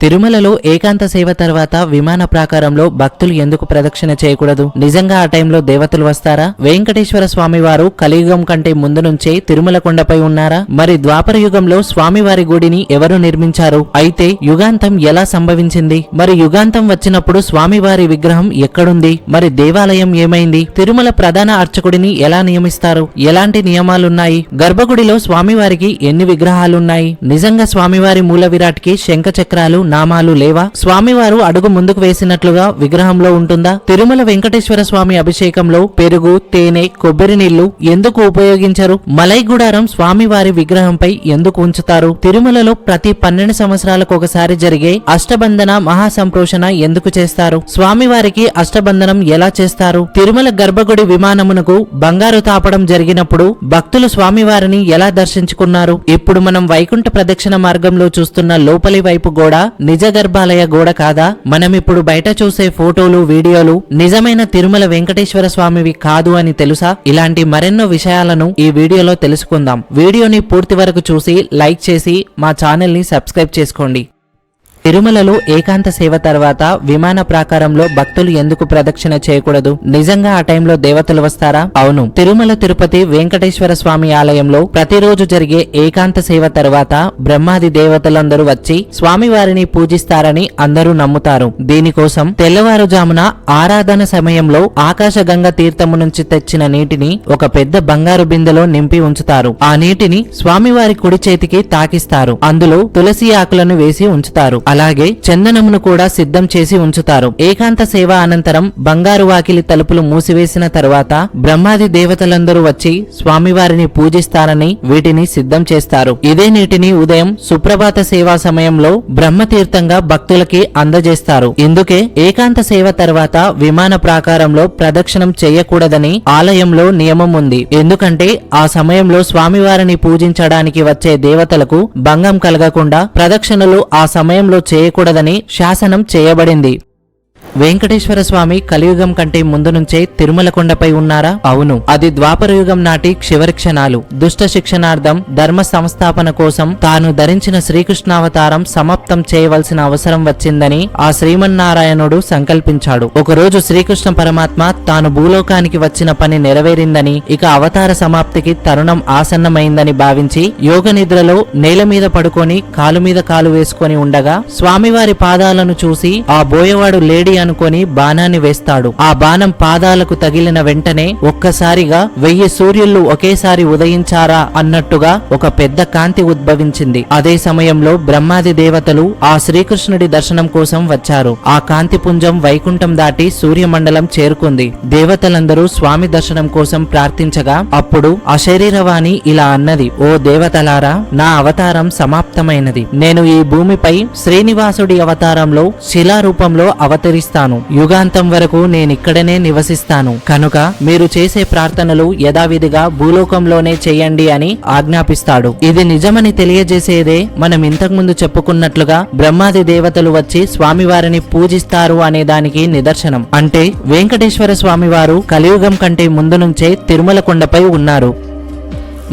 తిరుమలలో ఏకాంత సేవ తర్వాత విమాన ప్రాకారంలో భక్తులు ఎందుకు ప్రదక్షిణ చేయకూడదు? నిజంగా ఆ టైంలో దేవతలు వస్తారా? వెంకటేశ్వర స్వామి వారు కలియుగం కంటే ముందు నుంచే తిరుమల కొండపై ఉన్నారా? మరి ద్వాపర యుగంలో స్వామివారి గుడిని ఎవరు నిర్మించారు? అయితే యుగాంతం ఎలా సంభవించింది? మరి యుగాంతం వచ్చినప్పుడు స్వామివారి విగ్రహం ఎక్కడుంది? మరి దేవాలయం ఏమైంది? తిరుమల ప్రధాన అర్చకుడిని ఎలా నియమిస్తారు? ఎలాంటి నియమాలున్నాయి? గర్భగుడిలో స్వామివారికి ఎన్ని విగ్రహాలున్నాయి? నిజంగా స్వామివారి మూల విరాట్కి శంఖ చక్రాలు నామాలు లేవా? స్వామివారు అడుగు ముందుకు వేసినట్లుగా విగ్రహంలో ఉంటుందా? తిరుమల వెంకటేశ్వర స్వామి అభిషేకంలో పెరుగు, తేనె, కొబ్బరి నీళ్లు ఎందుకు ఉపయోగించరు? మలై గుడారం స్వామివారి విగ్రహంపై ఎందుకు ఉంచుతారు? తిరుమలలో ప్రతి 12 సంవత్సరాలకు ఒకసారి జరిగే అష్టబంధన మహాసంప్రోషణ ఎందుకు చేస్తారు? స్వామివారికి అష్టబంధనం ఎలా చేస్తారు? తిరుమల గర్భగుడి విమానమునకు బంగారు తాపడం జరిగినప్పుడు భక్తులు స్వామివారిని ఎలా దర్శించుకున్నారు? ఇప్పుడు మనం వైకుంఠ ప్రదక్షిణ మార్గంలో చూస్తున్న లోపలి వైపు గోడ నిజ గర్భాలయ గోడ కాదా? మనమిప్పుడు బయట చూసే ఫోటోలు, వీడియోలు నిజమైన తిరుమల వెంకటేశ్వర స్వామివి కాదు అని తెలుసా? ఇలాంటి మరెన్నో విషయాలను ఈ వీడియోలో తెలుసుకుందాం. వీడియోని పూర్తి వరకు చూసి లైక్ చేసి మా ఛానల్ ని సబ్స్క్రైబ్ చేసుకోండి. తిరుమలలో ఏకాంత సేవ తర్వాత విమాన ప్రాకారంలో భక్తులు ఎందుకు ప్రదక్షిణ చేయకూడదు? నిజంగా ఆ టైంలో దేవతలు వస్తారా? అవును, తిరుమల తిరుపతి వెంకటేశ్వర స్వామి ఆలయంలో ప్రతిరోజు జరిగే ఏకాంత సేవ తర్వాత బ్రహ్మాది దేవతలందరూ వచ్చి స్వామివారిని పూజిస్తారని అందరూ నమ్ముతారు. దీనికోసం తెల్లవారుజామున ఆరాధన సమయంలో ఆకాశగంగ తీర్థము నుంచి తెచ్చిన నీటిని ఒక పెద్ద బంగారు బిందెలో నింపి ఉంచుతారు. ఆ నీటిని స్వామివారి కుడి చేతికి తాకిస్తారు. అందులో తులసి ఆకులను వేసి ఉంచుతారు. అలాగే చందనమును కూడా సిద్ధం చేసి ఉంచుతారు. ఏకాంత సేవ అనంతరం బంగారు వాకిలి తలుపులు మూసివేసిన తరువాత బ్రహ్మాది దేవతలందరూ వచ్చి స్వామివారిని పూజిస్తారని వీటిని సిద్ధం చేస్తారు. ఇదే నీటిని ఉదయం సుప్రభాత సేవా సమయంలో బ్రహ్మతీర్థంగా భక్తులకి అందజేస్తారు. ఇందుకే ఏకాంత సేవ తర్వాత విమాన ప్రాకారంలో ప్రదక్షిణం చేయకూడదని ఆలయంలో నియమం ఉంది. ఎందుకంటే ఆ సమయంలో స్వామివారిని పూజించడానికి వచ్చే దేవతలకు భంగం కలగకుండా ప్రదక్షిణలు ఆ సమయంలో చేయకూడదని శాసనం చేయబడింది. వెంకటేశ్వర స్వామి కలియుగం కంటే ముందు నుంచే తిరుమల కొండపై ఉన్నారా? అవును, అది ద్వాపర యుగం నాటి చివరి క్షణాలు. దుష్ట శిక్షణార్థం ధర్మ సంస్థాపన కోసం తాను ధరించిన శ్రీకృష్ణావతారం సమాప్తం చేయవలసిన అవసరం వచ్చిందని ఆ శ్రీమన్నారాయణుడు సంకల్పించాడు. ఒకరోజు శ్రీకృష్ణ పరమాత్మ తాను భూలోకానికి వచ్చిన పని నెరవేరిందని, ఇక అవతార సమాప్తికి తరుణం ఆసన్నమైందని భావించి యోగ నిద్రలో నేల మీద పడుకొని కాలు మీద కాలు వేసుకొని ఉండగా స్వామివారి పాదాలను చూసి ఆ బోయవాడు లేడి అనుకొని బాణాన్ని వేస్తాడు. ఆ బాణం పాదాలకు తగిలిన వెంటనే ఒక్కసారిగా 1000 సూర్యులు ఒకేసారి ఉదయించారా అన్నట్టుగా ఒక పెద్ద కాంతి ఉద్భవించింది. అదే సమయంలో బ్రహ్మాది దేవతలు ఆ శ్రీకృష్ణుడి దర్శనం కోసం వచ్చారు. ఆ కాంతి పుంజం వైకుంఠం దాటి సూర్యమండలం చేరుకుంది. దేవతలందరూ స్వామి దర్శనం కోసం ప్రార్థించగా అప్పుడు అశరీరవాణి ఇలా అన్నది: ఓ దేవతలారా, నా అవతారం సమాప్తమైనది. నేను ఈ భూమిపై శ్రీనివాసుడి అవతారంలో శిలారూపంలో అవతరిస్తాను. యుగాంతం వరకు నేనిక్కడనే నివసిస్తాను. కనుక మీరు చేసే ప్రార్థనలు యథావిధిగా భూలోకంలోనే చేయండి అని ఆజ్ఞాపిస్తాడు. ఇది నిజమని తెలియజేసేదే మనం ఇంతకుముందు చెప్పుకున్నట్లుగా బ్రహ్మాది దేవతలు వచ్చి స్వామివారిని పూజిస్తారు అనే దానికి నిదర్శనం. అంటే వెంకటేశ్వర స్వామివారు కలియుగం కంటే ముందు నుంచే తిరుమల కొండపై ఉన్నారు.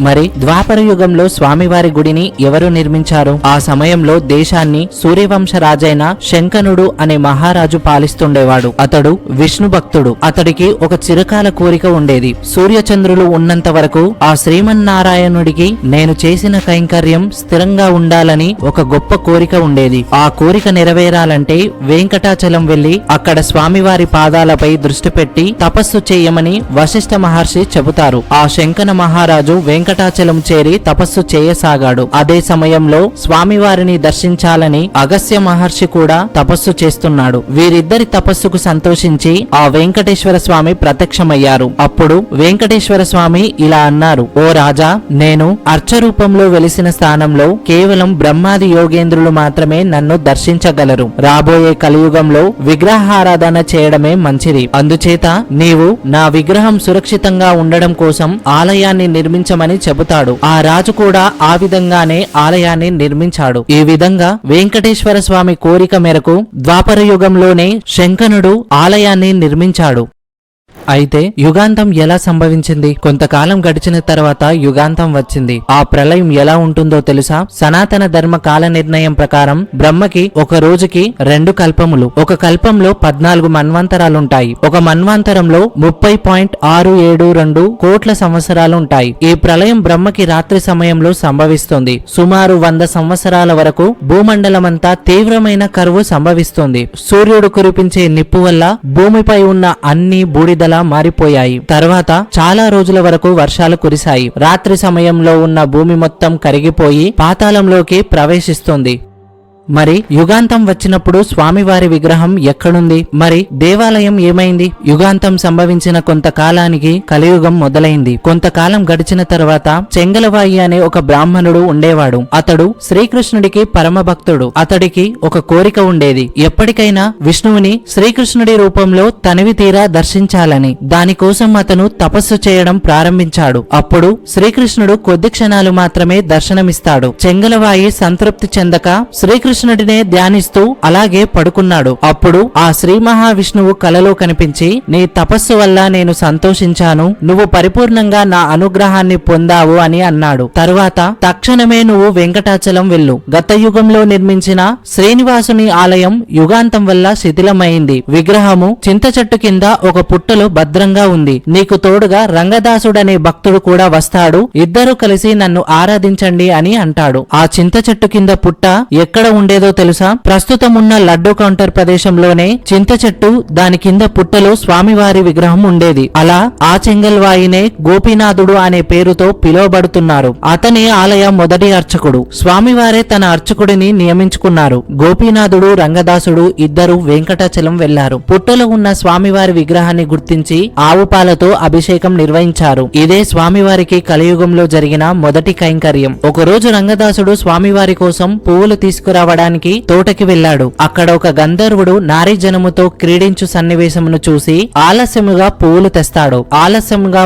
మరి ద్వాపర యుగంలో స్వామివారి గుడిని ఎవరు నిర్మించారు? ఆ సమయంలో దేశాన్ని సూర్యవంశ రాజైన శంకనుడు అనే మహారాజు పాలిస్తుండేవాడు. అతడు విష్ణు భక్తుడు. అతడికి ఒక చిరకాల కోరిక ఉండేది. సూర్యచంద్రులు ఉన్నంత వరకు ఆ శ్రీమన్నారాయణుడికి నేను చేసిన కైంకర్యం స్థిరంగా ఉండాలని ఒక గొప్ప కోరిక ఉండేది. ఆ కోరిక నెరవేరాలంటే వెంకటాచలం వెళ్లి అక్కడ స్వామివారి పాదాలపై దృష్టి పెట్టి తపస్సు చేయమని వశిష్ఠ మహర్షి చెబుతారు. ఆ శంకన మహారాజు వెంకటాచలం చేరి తపస్సు చేయసాగాడు. అదే సమయంలో స్వామివారిని దర్శించాలని అగస్త్య మహర్షి కూడా తపస్సు చేస్తున్నాడు. వీరిద్దరి తపస్సుకు సంతోషించి ఆ వెంకటేశ్వర స్వామి ప్రత్యక్షమయ్యారు. అప్పుడు వెంకటేశ్వర స్వామి ఇలా అన్నారు: ఓ రాజా, నేను అర్చరూపంలో వెలిసిన స్థానంలో కేవలం బ్రహ్మాది యోగేంద్రులు మాత్రమే నన్ను దర్శించగలరు. రాబోయే కలియుగంలో విగ్రహారాధన చేయడమే మంచిది. అందుచేత నీవు నా విగ్రహం సురక్షితంగా ఉండడం కోసం ఆలయాన్ని నిర్మించమని చెబుతాడు. ఆ రాజు కూడా ఆ విధంగానే ఆలయాన్ని నిర్మించాడు. ఈ విధంగా వెంకటేశ్వర స్వామి కోరిక మేరకు ద్వాపర యుగంలోనే శంకనుడు ఆలయాన్ని నిర్మించాడు. అయితే యుగాంతం ఎలా సంభవించింది? కొంతకాలం గడిచిన తర్వాత యుగాంతం వచ్చింది. ఆ ప్రళయం ఎలా ఉంటుందో తెలుసా? సనాతన ధర్మ కాల నిర్ణయం ప్రకారం బ్రహ్మకి ఒక రోజుకి 2 కల్పములు. ఒక కల్పంలో 14 మన్వంతరాలుంటాయి. ఒక మన్వంతరంలో 30.672 కోట్ల సంవత్సరాలుంటాయి. ఈ ప్రళయం బ్రహ్మకి రాత్రి సమయంలో సంభవిస్తుంది. సుమారు 100 సంవత్సరాల వరకు భూమండలమంతా తీవ్రమైన కరువు సంభవిస్తుంది. సూర్యుడు కురిపించే నిప్పు వల్ల భూమిపై ఉన్న అన్ని బూడిదలా మారిపోయాయి. తర్వాత చాలా రోజుల వరకు వర్షాలు కురిశాయి. రాత్రి సమయంలో ఉన్న భూమి మొత్తం కరిగిపోయి పాతాళంలోకి ప్రవేశిస్తుంది. మరి యుగాంతం వచ్చినప్పుడు స్వామివారి విగ్రహం ఎక్కడుంది? మరి దేవాలయం ఏమైంది? యుగాంతం సంభవించిన కొంతకాలానికి కలియుగం మొదలైంది. కొంతకాలం గడిచిన తర్వాత చెంగలవాయి అనే ఒక బ్రాహ్మణుడు ఉండేవాడు. అతడు శ్రీకృష్ణుడికి పరమ భక్తుడు. అతడికి ఒక కోరిక ఉండేది. ఎప్పటికైనా విష్ణువుని శ్రీకృష్ణుడి రూపంలో తనివి తీరా దర్శించాలని. దానికోసం అతను తపస్సు చేయడం ప్రారంభించాడు. అప్పుడు శ్రీకృష్ణుడు కొద్ది క్షణాలు మాత్రమే దర్శనమిస్తాడు. చెంగలవాయి సంతృప్తి చెందక శ్రీకృష్ణుడినే ధ్యానిస్తూ అలాగే పడుకున్నాడు. అప్పుడు ఆ శ్రీ మహావిష్ణువు కలలో కనిపించి, నీ తపస్సు వల్ల నేను సంతోషించాను, నువ్వు పరిపూర్ణంగా నా అనుగ్రహాన్ని పొందావు అని అన్నాడు. తరువాత తక్షణమే నువ్వు వెంకటాచలం వెళ్ళు. గత యుగంలో నిర్మించిన శ్రీనివాసుని ఆలయం యుగాంతం వల్ల శిథిలమైంది. విగ్రహము చింత చెట్టు కింద ఒక పుట్టలో భద్రంగా ఉంది. నీకు తోడుగా రంగదాసుడనే భక్తుడు కూడా వస్తాడు. ఇద్దరు కలిసి నన్ను ఆరాధించండి అని అంటాడు. ఆ చింత చెట్టు కింద పుట్ట ఎక్కడ ఉండేదో తెలుసా? ప్రస్తుతం ఉన్న లడ్డు కౌంటర్ ప్రదేశంలోనే చింత చెట్టు, దాని కింద పుట్టలో స్వామివారి విగ్రహం ఉండేది. అలా ఆ చెంగల్వాయినే గోపీనాథుడు అనే పేరుతో పిలువబడుతున్నారు. అతని ఆలయ మొదటి అర్చకుడు. స్వామివారే తన అర్చకుడిని నియమించుకున్నారు. గోపీనాథుడు రంగదాసుడు ఇద్దరు వెంకటాచలం వెళ్లారు. పుట్టలో ఉన్న స్వామివారి విగ్రహాన్ని గుర్తించి ఆవు పాలతో అభిషేకం నిర్వహించారు. ఇదే స్వామివారికి కలియుగంలో జరిగిన మొదటి కైంకర్యం. ఒకరోజు రంగదాసుడు స్వామివారి కోసం పువ్వులు తీసుకురావడానికి తోటకి వెళ్లాడు. అక్కడ ఒక గంధర్వుడు నారీ జనముతో క్రీడించు సన్నివేశమును చూసి ఆలస్యముగా పువ్వులు తెస్తాడు. ఆలస్యముగా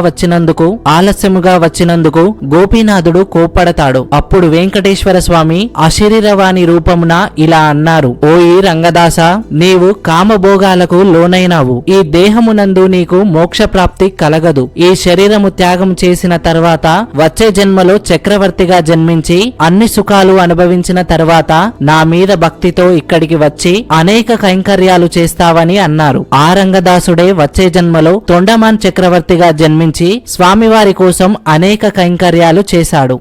వచ్చినందుకు గోపీనాథుడు కోప్పడతాడు. అప్పుడు వెంకటేశ్వర స్వామి అశరీరవాణి రూపమున ఇలా అన్నారు, ఓయి రంగదాస, నీవు కామభోగాలకు లోనైనావు. ఈ దేహమునందు నీకు మోక్ష ప్రాప్తి కలగదు. ఈ శరీరము త్యాగం చేసిన తర్వాత వచ్చే జన్మలో చక్రవర్తిగా జన్మించి అన్ని సుఖాలు అనుభవించిన తర్వాత నా మీద భక్తితో ఇక్కడికి వచ్చి అనేక కైంకర్యాలు చేస్తావని అన్నారు. ఆ రంగదాసుడే వచ్చే జన్మలో తొండమాన్ చక్రవర్తిగా జన్మించి స్వామివారి కోసం అనేక కైంకర్యాలు చేశాడు.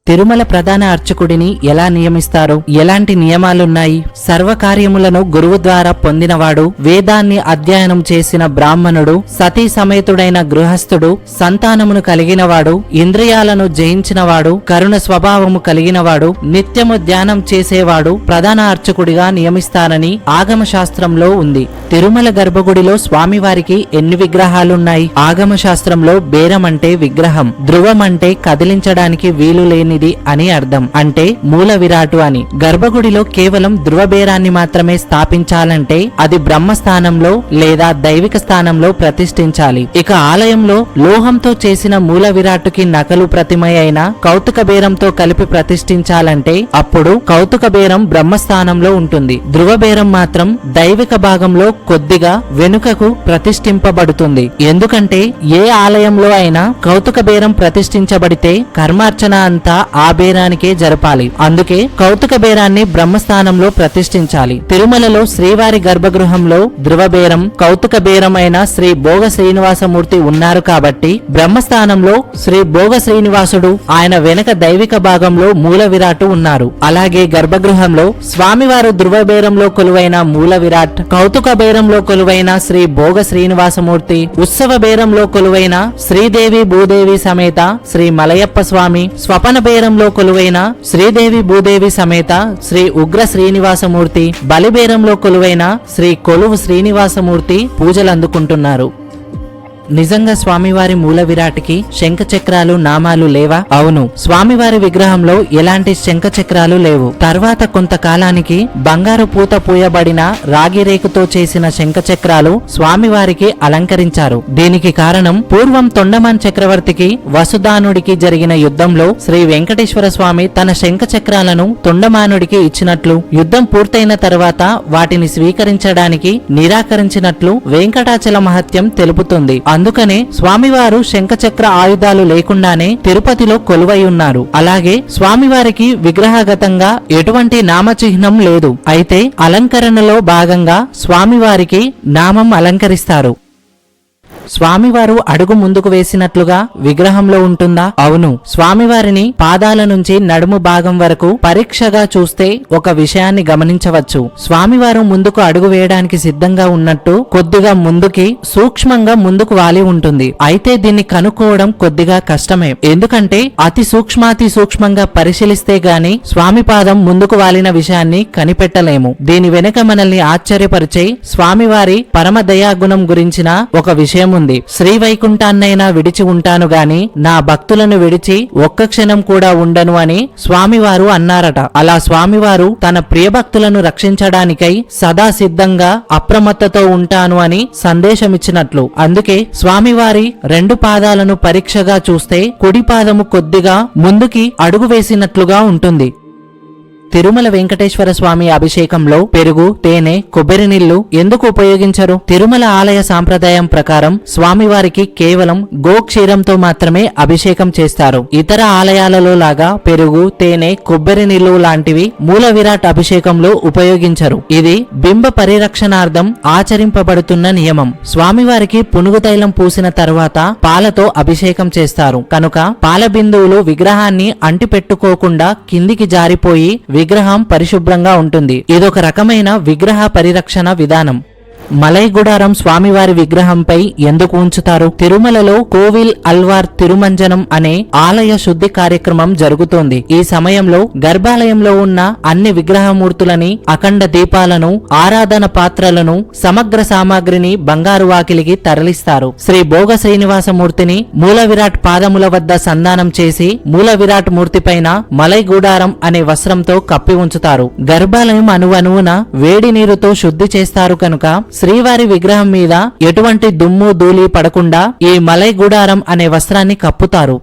తిరుమల ప్రధాన అర్చకుడిని ఎలా నియమిస్తారు? ఎలాంటి నియమాలున్నాయి? సర్వకార్యములను గురువు ద్వారా పొందినవాడు, వేదాన్ని అధ్యయనం చేసిన బ్రాహ్మణుడు, సతీ సమేతుడైన గృహస్థుడు, సంతానమును కలిగినవాడు, ఇంద్రియాలను జయించినవాడు, కరుణ స్వభావము కలిగినవాడు, నిత్యము ధ్యానం చేసేవాడు ప్రధాన అర్చకుడిగా నియమిస్తారని ఆగమ శాస్త్రంలో ఉంది. తిరుమల గర్భగుడిలో స్వామివారికి ఎన్ని విగ్రహాలున్నాయి? ఆగమ శాస్త్రంలో బేరం అంటే విగ్రహం, ధ్రువం అంటే కదిలించడానికి వీలు లేని అని అర్థం. అంటే మూల విరాటు అని. గర్భగుడిలో కేవలం ధ్రువబేరాన్ని మాత్రమే స్థాపించాలంటే అది బ్రహ్మస్థానంలో లేదా దైవిక స్థానంలో ప్రతిష్ఠించాలి. ఇక ఆలయంలో లోహంతో చేసిన మూల విరాటుకి నకలు ప్రతిమ అయిన కౌతుక బేరంతో కలిపి ప్రతిష్ఠించాలంటే అప్పుడు కౌతుక బేరం బ్రహ్మస్థానంలో ఉంటుంది. ధ్రువబేరం మాత్రం దైవిక భాగంలో కొద్దిగా వెనుకకు ప్రతిష్ఠింపబడుతుంది. ఎందుకంటే ఏ ఆలయంలో అయినా కౌతుక బేరం ప్రతిష్ఠించబడితే కర్మార్చన అంతా ఆ బేరానికే జరపాలి. అందుకే కౌతుక బేరాన్ని బ్రహ్మస్థానంలో ప్రతిష్ఠించాలి. తిరుమలలో శ్రీవారి గర్భగృహంలో ధ్రువబేరం, కౌతుక బేరం అయిన శ్రీ భోగ శ్రీనివాసమూర్తి ఉన్నారు కాబట్టి బ్రహ్మస్థానంలో శ్రీ భోగ శ్రీనివాసుడు, ఆయన వెనక దైవిక భాగంలో మూల విరాటు ఉన్నారు. అలాగే గర్భగృహంలో స్వామివారు ధ్రువబేరంలో కొలువైన మూల విరాట్, కౌతుక బేరంలో కొలువైన శ్రీ భోగ శ్రీనివాసమూర్తి, ఉత్సవ బేరంలో కొలువైన శ్రీదేవి భూదేవి సమేత శ్రీ మలయప్ప స్వామి, స్వపన బేరంలో కొలువైన శ్రీదేవి భూదేవి సమేత శ్రీ ఉగ్ర శ్రీనివాసమూర్తి, బలిబేరంలో కొలువైన శ్రీ కొలువు శ్రీనివాసమూర్తి పూజలు అందుకుంటున్నారు. నిజంగా స్వామివారి మూల విరాట్కి శంఖ చక్రాలు నామాలు లేవా? అవును, స్వామివారి విగ్రహంలో ఎలాంటి శంఖ చక్రాలు లేవు. తర్వాత కొంతకాలానికి బంగారు పూత పూయబడిన రాగి రేకుతో చేసిన శంఖ చక్రాలు స్వామివారికి అలంకరించారు. దీనికి కారణం పూర్వం తొండమాన్ చక్రవర్తికి వసుదానుడికి జరిగిన యుద్ధంలో శ్రీ వెంకటేశ్వర స్వామి తన శంఖ చక్రాలను తొండమానుడికి ఇచ్చినట్లు, యుద్ధం పూర్తయిన తర్వాత వాటిని స్వీకరించడానికి నిరాకరించినట్లు వెంకటాచల మహత్యం తెలుపుతుంది. అందుకనే స్వామివారు శంఖచక్ర ఆయుధాలు లేకుండానే తిరుపతిలో కొలువై ఉన్నారు. అలాగే స్వామివారికి విగ్రహగతంగా ఎటువంటి నామచిహ్నం లేదు. అయితే అలంకరణలో భాగంగా స్వామివారికి నామం అలంకరిస్తారు. స్వామివారు అడుగు ముందుకు వేసినట్లుగా విగ్రహంలో ఉంటుందా? అవును, స్వామివారిని పాదాల నుంచి నడుము భాగం వరకు పరీక్షగా చూస్తే ఒక విషయాన్ని గమనించవచ్చు. స్వామివారు ముందుకు అడుగు వేయడానికి సిద్ధంగా ఉన్నట్టు కొద్దిగా ముందుకి సూక్ష్మంగా ముందుకు వాలి ఉంటుంది. అయితే దీన్ని కనుక్కోవడం కొద్దిగా కష్టమే. ఎందుకంటే అతి సూక్ష్మాతి సూక్ష్మంగా పరిశీలిస్తే గాని స్వామి పాదం ముందుకు వాలిన విషయాన్ని కనిపెట్టలేము. దీని వెనుక మనల్ని ఆశ్చర్యపరిచే స్వామివారి పరమ దయాగుణం గురించిన ఒక విషయం ఉంది. శ్రీవైకుంఠాన్నైనా విడిచి ఉంటాను గాని నా భక్తులను విడిచి ఒక్క క్షణం కూడా ఉండను అని స్వామివారు అన్నారట. అలా స్వామివారు తన ప్రియభక్తులను రక్షించడానికై సదా సిద్ధంగా అప్రమత్తతో ఉంటాను అని సందేశమిచ్చినట్లు. అందుకే స్వామివారి రెండు పాదాలను పరీక్షగా చూస్తే కుడి పాదము కొద్దిగా ముందుకి అడుగు వేసినట్లుగా ఉంటుంది. తిరుమల వెంకటేశ్వర స్వామి అభిషేకంలో పెరుగు, తేనె, కొబ్బరి నీళ్లు ఎందుకు ఉపయోగించరు? తిరుమల ఆలయ సాంప్రదాయం ప్రకారం స్వామివారికి కేవలం గోక్షీరంతో మాత్రమే అభిషేకం చేస్తారు. ఇతర ఆలయాలలో లాగా పెరుగు, తేనె, కొబ్బరి నీళ్లు లాంటివి మూల విరాట్ అభిషేకంలో ఉపయోగించరు. ఇది బింబ పరిరక్షణార్థం ఆచరింపబడుతున్న నియమం. స్వామివారికి పునుగు తైలం పూసిన తర్వాత పాలతో అభిషేకం చేస్తారు కనుక పాల బిందువులు విగ్రహాన్ని అంటిపెట్టుకోకుండా కిందికి జారిపోయి విగ్రహం పరిశుభ్రంగా ఉంటుంది. ఇదొక రకమైన విగ్రహ పరిరక్షణ విధానం. మలై గుడారం స్వామివారి విగ్రహంపై ఎందుకు ఉంచుతారు? తిరుమలలో కోవిల్ అల్వార్ తిరుమంజనం అనే ఆలయ శుద్ధి కార్యక్రమం జరుగుతోంది. ఈ సమయంలో గర్భాలయంలో ఉన్న అన్ని విగ్రహమూర్తులని, అఖండ దీపాలను, ఆరాధన పాత్రలను, సమగ్ర సామాగ్రిని బంగారు వాకిలికి తరలిస్తారు. శ్రీ భోగ శ్రీనివాసమూర్తిని మూల విరాట్ పాదముల వద్ద సంధానం చేసి మూల విరాట్ మూర్తి పైన మలై గుడారం అనే వస్త్రంతో కప్పి ఉంచుతారు. గర్భాలయం అణువణువున వేడి నీరుతో శుద్ధి చేస్తారు కనుక శ్రీవారి విగ్రహం మీద ఎటువంటి దుమ్ము ధూళి పడకుండా ఈ మలై గుడారం అనే వస్త్రాన్ని కప్పుతారు.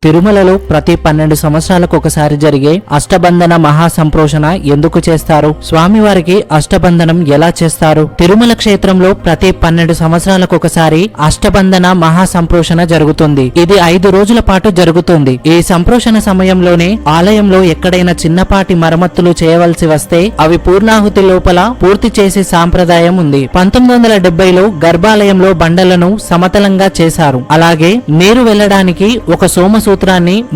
తిరుమలలో ప్రతి 12 సంవత్సరాలకు ఒకసారి జరిగే అష్టబంధన మహాసంప్రోషణ ఎందుకు చేస్తారు? స్వామివారికి అష్టబంధనం ఎలా చేస్తారు? తిరుమల క్షేత్రంలో ప్రతి 12 సంవత్సరాలకు ఒకసారి అష్టబంధన మహాసంప్రోషణ జరుగుతుంది. ఇది 5 రోజుల పాటు జరుగుతుంది. ఈ సంప్రోషణ సమయంలోనే ఆలయంలో ఎక్కడైనా చిన్నపాటి మరమ్మతులు చేయవలసి వస్తే అవి పూర్ణాహుతి లోపల పూర్తి చేసే సాంప్రదాయం ఉంది. 1970లో గర్భాలయంలో బండలను సమతలంగా చేశారు. అలాగే నీరు వెళ్లడానికి ఒక సోమసూత్రాన్ని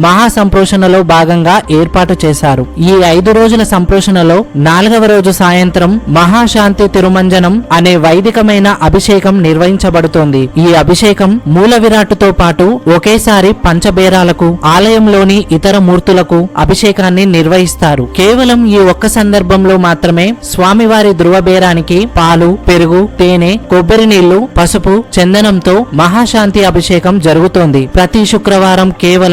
మహాసంప్రోషణలో భాగంగా ఏర్పాటు చేశారు. ఈ 5 రోజుల సంప్రోషణలో 4వ రోజు సాయంత్రం మహాశాంతి తిరుమంజనం అనే వైదికమైన అభిషేకం నిర్వహించబడుతోంది. ఈ అభిషేకం మూల విరాట్టుతో పాటు ఒకేసారి పంచబేరాలకు, ఆలయంలోని ఇతర మూర్తులకు అభిషేకాన్ని నిర్వహిస్తారు. కేవలం ఈ ఒక్క సందర్భంలో మాత్రమే స్వామివారి ధృవబేరానికి పాలు, పెరుగు, తేనె, కొబ్బరి నీళ్లు, పసుపు, చందనంతో మహాశాంతి అభిషేకం జరుగుతోంది. ప్రతి శుక్రవారం కేవలం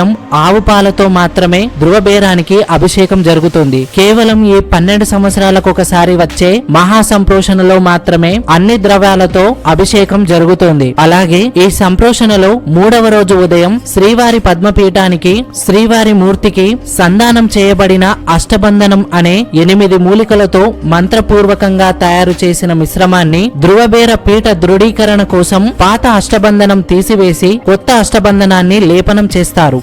ఆవు పాలతో మాత్రమే ధృవబేరానికి అభిషేకం జరుగుతుంది. కేవలం ఈ 12 సంవత్సరాలకు ఒకసారి వచ్చే మహాసంప్రోషణలో మాత్రమే అన్ని ద్రవ్యాలతో అభిషేకం జరుగుతుంది. అలాగే ఈ సంప్రోషణలో 3వ రోజు ఉదయం శ్రీవారి పద్మపీఠానికి, శ్రీవారి మూర్తికి సంధానం చేయబడిన అష్టబంధనం అనే 8 మూలికలతో మంత్రపూర్వకంగా తయారు చేసిన మిశ్రమాన్ని ధృవబేర పీఠ దృఢీకరణ కోసం పాత అష్టబంధనం తీసివేసి కొత్త అష్టబంధనాన్ని లేపనం చేస్తారు.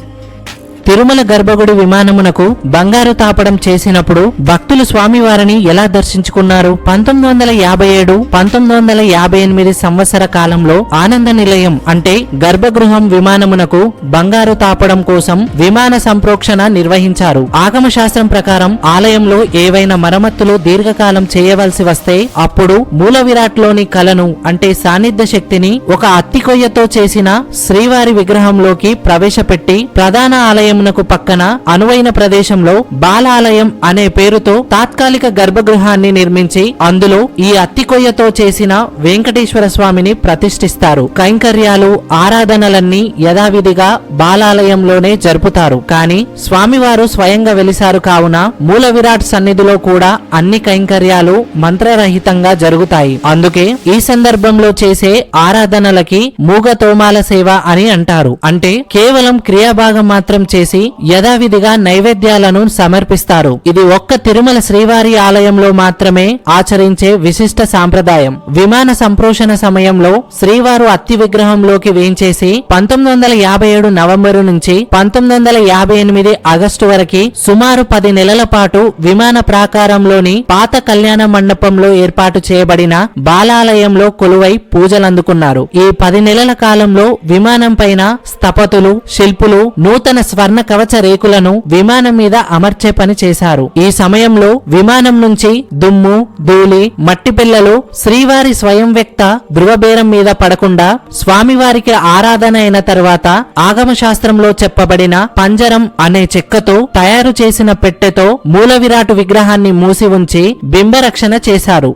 తిరుమల గర్భగుడి విమానమునకు బంగారు తాపడం చేసినప్పుడు భక్తులు స్వామివారిని ఎలా దర్శించుకున్నారు? 1957, 1958 సంవత్సర కాలంలో ఆనంద నిలయం అంటే గర్భగృహం విమానమునకు బంగారు తాపడం కోసం విమాన సంప్రోక్షణ నిర్వహించారు. ఆగమ శాస్త్రం ప్రకారం ఆలయంలో ఏవైనా మరమ్మతులు దీర్ఘకాలం చేయవలసి వస్తే అప్పుడు మూల విరాట్లోని కలను అంటే సాన్నిధ్య శక్తిని ఒక అత్తి కొయ్యతో చేసిన శ్రీవారి విగ్రహంలోకి ప్రవేశపెట్టి ప్రధాన ఆలయం దేవాలయమునకు పక్కన అనువైన ప్రదేశంలో బాలాలయం అనే పేరుతో తాత్కాలిక గర్భగృహాన్ని నిర్మించి అందులో ఈ అత్తికొయ్యతో చేసిన వెంకటేశ్వర స్వామిని ప్రతిష్ఠిస్తారు. కైంకర్యాలు ఆరాధనలన్నీ యథావిధిగా బాలాలయంలోనే జరుపుతారు. కానీ స్వామివారు స్వయంగా వెలిసారు కావున మూల విరాట్ సన్నిధిలో కూడా అన్ని కైంకర్యాలు మంత్రరహితంగా జరుగుతాయి. అందుకే ఈ సందర్భంలో చేసే ఆరాధనలకి మూగతోమాల సేవ అని అంటారు. అంటే కేవలం క్రియాభాగం మాత్రం చేసి యథావిధిగా నైవేద్యాలను సమర్పిస్తారు. ఇది ఒక్క తిరుమల శ్రీవారి ఆలయంలో మాత్రమే ఆచరించే విశిష్ట సాంప్రదాయం. విమాన సంప్రోషణ సమయంలో శ్రీవారు అత్తి విగ్రహంలోకి వేంచేసి 1957 నవంబరు నుంచి 1958 ఆగస్టు వరకు సుమారు 10 నెలల పాటు విమాన ప్రాకారంలోని పాత కళ్యాణ మండపంలో ఏర్పాటు చేయబడిన బాలాలయంలో కొలువై పూజలందుకున్నారు. ఈ 10 నెలల కాలంలో విమానం పైన స్థపతులు, శిల్పులు నూతన స్వర్ణ కవచ రేకులను విమానం మీద అమర్చే పని చేశారు. ఈ సమయంలో విమానం నుంచి దుమ్ము, ధూళి, మట్టి పిల్లలు శ్రీవారి స్వయం వ్యక్త ధృవబేరం మీద పడకుండా స్వామివారికి ఆరాధన అయిన తర్వాత ఆగమ శాస్త్రంలో చెప్పబడిన పంజరం అనే చెక్కతో తయారు చేసిన పెట్టెతో మూల విరాటు విగ్రహాన్ని మూసి ఉంచి బింబరక్షణ చేశారు.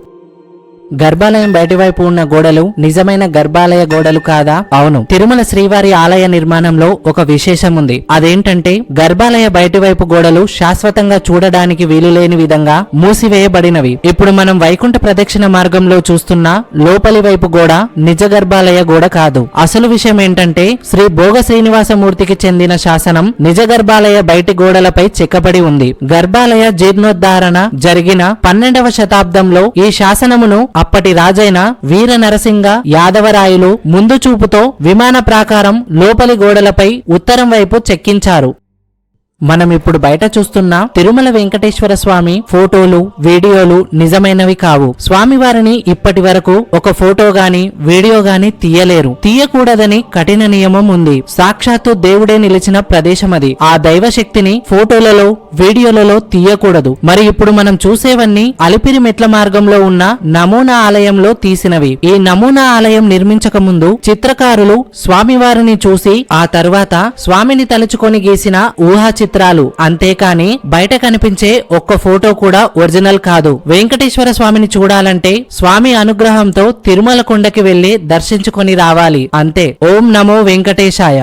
గర్భాలయం బయటివైపు ఉన్న గోడలు నిజమైన గర్భాలయ గోడలు కాదా? అవును. తిరుమల శ్రీవారి ఆలయ నిర్మాణంలో ఒక విశేషం ఉంది. అదేంటంటే గర్భాలయ బయటివైపు గోడలు శాశ్వతంగా చూడడానికి వీలులేని విధంగా మూసివేయబడినవి. ఇప్పుడు మనం వైకుంఠ ప్రదక్షిణ మార్గంలో చూస్తున్న లోపలి వైపు గోడ నిజ గర్భాలయ గోడ కాదు. అసలు విషయం ఏంటంటే శ్రీ భోగ శ్రీనివాసమూర్తికి చెందిన శాసనం నిజ గర్భాలయ బయటి గోడలపై చెక్కబడి ఉంది. గర్భాలయ జీర్ణోద్ధారణ జరిగిన 12వ శతాబ్దంలో ఈ శాసనమును అప్పటి రాజైన వీర నరసింగ యాదవరాయలు ముందు చూపుతో విమాన ప్రాకారం లోపలి గోడలపై ఉత్తరం వైపు చెక్కించారు. మనం ఇప్పుడు బయట చూస్తున్న తిరుమల వెంకటేశ్వర స్వామి ఫోటోలు, వీడియోలు నిజమైనవి కావు. స్వామివారిని ఇప్పటి వరకు ఒక ఫోటో గాని వీడియో గాని తీయలేరు. తీయకూడదని కఠిన నియమం ఉంది. సాక్షాత్తు దేవుడే నిలిచిన ప్రదేశం అది. ఆ దైవ శక్తిని ఫోటోలలో, వీడియోలలో తీయకూడదు. మరి ఇప్పుడు మనం చూసేవన్నీ అలిపిరి మెట్ల మార్గంలో ఉన్న నమూనా ఆలయంలో తీసినవి. ఈ నమూనా ఆలయం నిర్మించక ముందు చిత్రకారులు స్వామివారిని చూసి ఆ తర్వాత స్వామిని తలుచుకొని గీసిన ఊహా చిత్రాలు అంతేకాని బయట కనిపించే ఒక్క ఫోటో కూడా ఒరిజినల్ కాదు. వెంకటేశ్వర స్వామిని చూడాలంటే స్వామి అనుగ్రహంతో తిరుమల కొండకి వెళ్లి దర్శించుకొని రావాలి అంతే. ఓం నమో వెంకటేశాయ.